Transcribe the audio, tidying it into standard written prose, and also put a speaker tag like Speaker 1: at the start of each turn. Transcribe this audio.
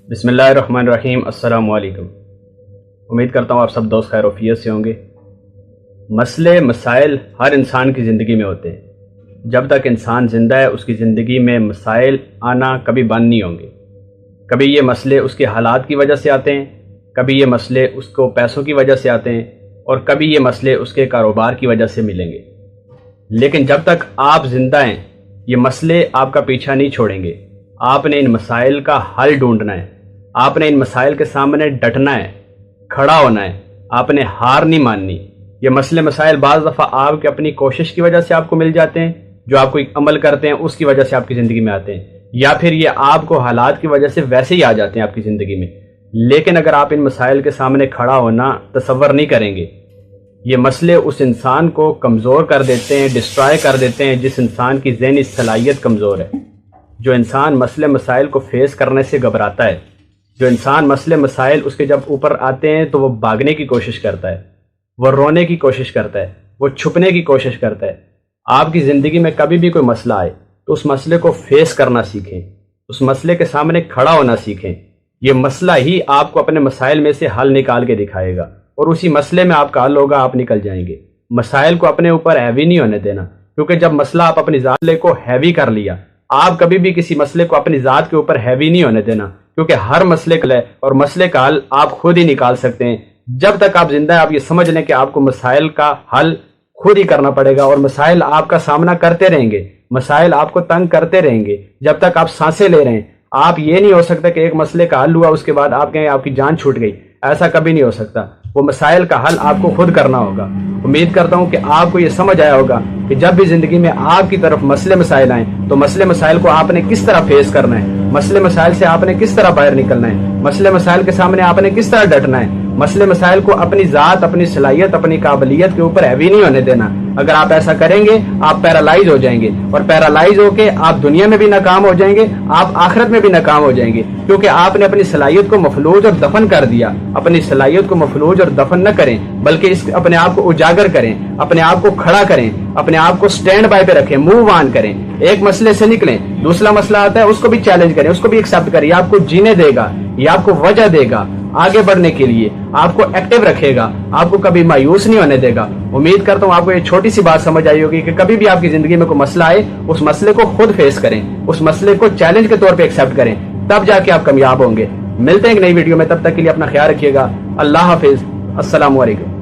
Speaker 1: بسم اللہ الرحمن الرحیم۔ السلام علیکم۔ امید کرتا ہوں آپ سب دوست خیر وفیت سے ہوں گے۔ مسئلے مسائل ہر انسان کی زندگی میں ہوتے ہیں۔ جب تک انسان زندہ ہے اس کی زندگی میں مسائل آنا کبھی بند نہیں ہوں گے۔ کبھی یہ مسئلے اس کے حالات کی وجہ سے آتے ہیں، کبھی یہ مسئلے اس کو پیسوں کی وجہ سے آتے ہیں، اور کبھی یہ مسئلے اس کے کاروبار کی وجہ سے ملیں گے۔ لیکن جب تک آپ زندہ ہیں یہ مسئلے آپ کا پیچھا نہیں چھوڑیں گے۔ آپ نے ان مسائل کا حل ڈھونڈنا ہے، آپ نے ان مسائل کے سامنے ڈٹنا ہے، کھڑا ہونا ہے، آپ نے ہار نہیں ماننی۔ یہ مسئلے مسائل بعض دفعہ آپ کے اپنی کوشش کی وجہ سے آپ کو مل جاتے ہیں، جو آپ کو ایک عمل کرتے ہیں اس کی وجہ سے آپ کی زندگی میں آتے ہیں، یا پھر یہ آپ کو حالات کی وجہ سے ویسے ہی آ جاتے ہیں آپ کی زندگی میں۔ لیکن اگر آپ ان مسائل کے سامنے کھڑا ہونا تصور نہیں کریں گے، یہ مسئلے اس انسان کو کمزور کر دیتے ہیں، ڈسٹرائے کر دیتے ہیں جس انسان کی ذہنی صلاحیت کمزور ہے۔ جو انسان مسئلے مسائل کو فیس کرنے سے گھبراتا ہے، جو انسان مسئلے مسائل اس کے جب اوپر آتے ہیں تو وہ بھاگنے کی کوشش کرتا ہے، وہ رونے کی کوشش کرتا ہے، وہ چھپنے کی کوشش کرتا ہے۔ آپ کی زندگی میں کبھی بھی کوئی مسئلہ آئے تو اس مسئلے کو فیس کرنا سیکھیں، اس مسئلے کے سامنے کھڑا ہونا سیکھیں۔ یہ مسئلہ ہی آپ کو اپنے مسائل میں سے حل نکال کے دکھائے گا، اور اسی مسئلے میں آپ کا حل ہوگا، آپ نکل جائیں گے۔ مسائل کو اپنے اوپر ہیوی نہیں ہونے دینا، کیونکہ جب مسئلہ آپ اپنی ذات کو ہیوی کر لیا، آپ کبھی بھی کسی مسئلے کو اپنی ذات کے اوپر ہیوی نہیں ہونے دینا، کیونکہ ہر مسئلے کا حل ہے اور مسئلے کا حل آپ خود ہی نکال سکتے ہیں۔ جب تک آپ زندہ ہیں آپ یہ سمجھ لیں کہ آپ کو مسائل کا حل خود ہی کرنا پڑے گا، اور مسائل آپ کا سامنا کرتے رہیں گے، مسائل آپ کو تنگ کرتے رہیں گے جب تک آپ سانسیں لے رہے ہیں۔ آپ یہ نہیں ہو سکتا کہ ایک مسئلے کا حل ہوا اس کے بعد آپ کہیں آپ کی جان چھوٹ گئی، ایسا کبھی نہیں ہو سکتا۔ وہ مسائل کا حل آپ کو خود کرنا ہوگا۔ امید کرتا ہوں کہ آپ کو یہ سمجھ آیا ہوگا کہ جب بھی زندگی میں آپ کی طرف مسئلے مسائل آئیں تو مسئلے مسائل کو آپ نے کس طرح فیس کرنا ہے، مسئلے مسائل سے آپ نے کس طرح باہر نکلنا ہے، مسئلے مسائل کے سامنے آپ نے کس طرح ڈٹنا ہے۔ مسئلے مسائل کو اپنی ذات، اپنی صلاحیت، اپنی قابلیت کے اوپر ہیوی نہیں ہونے دینا۔ اگر آپ ایسا کریں گے آپ پیرالائز ہو جائیں گے، اور پیرالائز ہو کے آپ دنیا میں بھی ناکام ہو جائیں گے، آپ آخرت میں بھی ناکام ہو جائیں گے، کیونکہ آپ نے اپنی صلاحیت کو مفلوج اور دفن کر دیا۔ اپنی صلاحیت کو مفلوج اور دفن نہ کریں، بلکہ اپنے آپ کو اجاگر کریں، اپنے آپ کو کھڑا کریں، اپنے آپ کو سٹینڈ بائی پہ رکھیں، موو آن کریں۔ ایک مسئلے سے نکلیں، دوسرا مسئلہ آتا ہے اس کو بھی چیلنج کریں، اس کو بھی ایکسپٹ کریں۔ یہ آپ کو جینے دے گا، یہ آپ کو وجہ دے گا آگے بڑھنے کے لیے، آپ کو ایکٹیو رکھے گا، آپ کو کبھی مایوس نہیں ہونے دے گا۔ امید کرتا ہوں آپ کو یہ چھوٹی سی بات سمجھ آئی ہوگی کہ کبھی بھی آپ کی زندگی میں کوئی مسئلہ آئے اس مسئلے کو خود فیس کریں، اس مسئلے کو چیلنج کے طور پہ ایکسپٹ کریں، تب جا کے آپ کامیاب ہوں گے۔ ملتے ہیں ایک نئی ویڈیو میں، تب تک کے لیے اپنا خیال رکھیے گا۔ اللہ حافظ۔ السلام علیکم۔